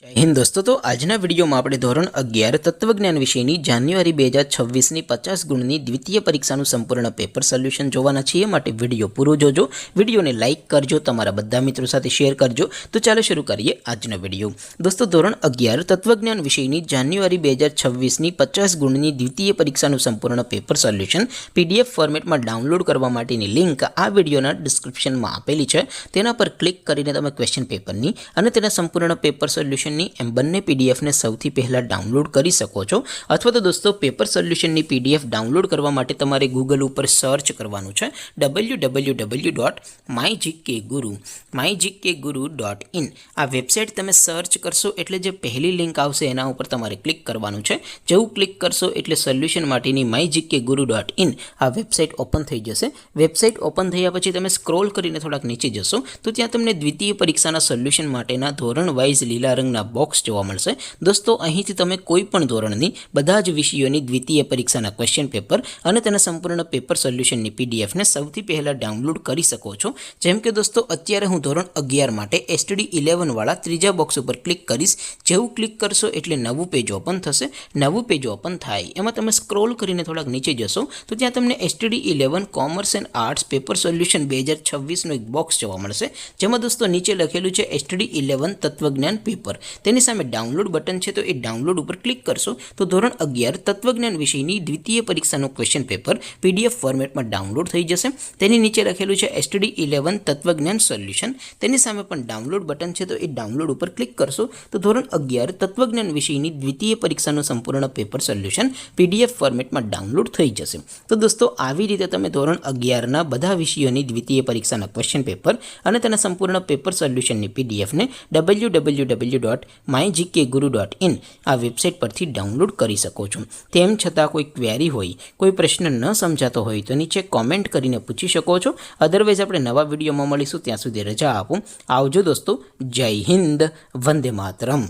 हिंद दोस्तों, तो आजना विडियो में આપણે ધોરણ 11 તત્વજ્ઞાન વિષયની જાન્યુઆરી 2026 ની 50 ગુણની દ્વિતીય પરીક્ષાનું સંપૂર્ણ પેપર સોલ્યુશન જોવાના છીએ। માટે વિડિયો પૂરો જોજો, વિડિયોને લાઈક કરજો, તમારા બધા મિત્રો સાથે શેર કરજો। તો ચાલો શરૂ કરીએ આજનો વિડિયો। દોસ્તો, ધોરણ 11 તત્વજ્ઞાન વિષયની જાન્યુઆરી 2026 ની 50 ગુણની દ્વિતીય પરીક્ષાનું સંપૂર્ણ પેપર સોલ્યુશન પીડીએફ ફોર્મેટમાં ડાઉનલોડ કરવા માટેની લિંક આ વિડિયોના ડિસ્ક્રિપ્શનમાં આપેલી છે। તેના પર ક્લિક કરીને તમે ક્વેશ્ચન પેપરની અને તેના સંપૂર્ણ પેપર સોલ્યુશન एम बने पीडीएफ ने सौथी पहला डाउनलॉड करी सको छो। अथवा तो दोस्तों पेपर सोल्यूशन नी पीडीएफ डाउनलॉड करवा माटे तमारे गूगल पर सर्च करवानुं छे www.mygkguru.in। आ वेबसाइट तमे सर्च करशो एटले जे पहली लिंक आवशे एना उपर तमारे क्लिक करवानुं छे। जेवुं क्लिक करशो एटले सोल्यूशन माटेनी mygkguru.in आ वेबसाइट ओपन थई जशे। वेबसाइट ओपन थया पछी तमे स्क्रॉल करीने थोड़ाक नीचे जशो तो त्यां तमने द्वितीय परीक्षाना सोल्यूशन माटेना धोरण वाइज लीला रंगना बॉक्स जोवा मळशे। दोस्तों, અહીંથી તમે કોઈ પણ ધોરણની બધા જ વિષયોની દ્વિતીય પરીક્ષાના ક્વેશ્ચન પેપર અને તેના સંપૂર્ણ પેપર સોલ્યુશનની પીડીએફ ને સૌથી પહેલા ડાઉનલોડ કરી શકો છો। જેમ કે દોસ્તો, અત્યારે હું ધોરણ 11 માટે STD 11 વાળા ત્રીજા બોક્સ ઉપર ક્લિક કરીશ। જેવું ક્લિક કરશો એટલે નવું પેજ ઓપન થશે। નવું પેજ ઓપન થાય એમાં તમે સ્ક્રોલ કરીને થોડાક નીચે જશો તો ત્યાં તમને STD 11 commerce and arts paper solution 2026 નો એક બોક્સ જોવા મળશે। જેમાં દોસ્તો નીચે લખેલું છે STD 11 તત્વજ્ઞાન પેપર। તેની સામે ડાઉનલોડ બટન છે તો એ ડાઉનલોડ ઉપર ક્લિક કરશો તો ધોરણ 11 તત્વજ્ઞાન વિષયની દ્વિતીય પરીક્ષાનું ક્વેશ્ચન પેપર પીડીએફ ફોર્મેટમાં ડાઉનલોડ થઈ જશે। તેની નીચે લખેલું છે STD 11 તત્વજ્ઞાન સોલ્યુશન। તેની સામે પણ ડાઉનલોડ બટન છે તો એ ડાઉનલોડ ઉપર ક્લિક કરશો તો ધોરણ 11 તત્વજ્ઞાન વિષયની દ્વિતીય પરીક્ષાનું સંપૂર્ણ પેપર સોલ્યુશન પીડીએફ ફોર્મેટમાં ડાઉનલોડ થઈ જશે। તો દોસ્તો, આવી રીતે તમે ધોરણ 11 ના બધા વિષયોની દ્વિતીય પરીક્ષાના ક્વેશ્ચન પેપર અને તેના સંપૂર્ણ પેપર સોલ્યુશનની પીડીએફ ને www.mygkguru.in आ वेबसाइट पर डाउनलॉड करी सको छो। तेम छतां कोई क्वेरी होय, कोई प्रश्न न समझातो होय तो नीचे कॉमेंट करीने पूछी शको छो। अदरवाइज आपणे नवा विडियोमां मळीशुं, त्यां सुधी रजा आपो। आवजो दोस्तों। जय हिंद, वंदे मातरम।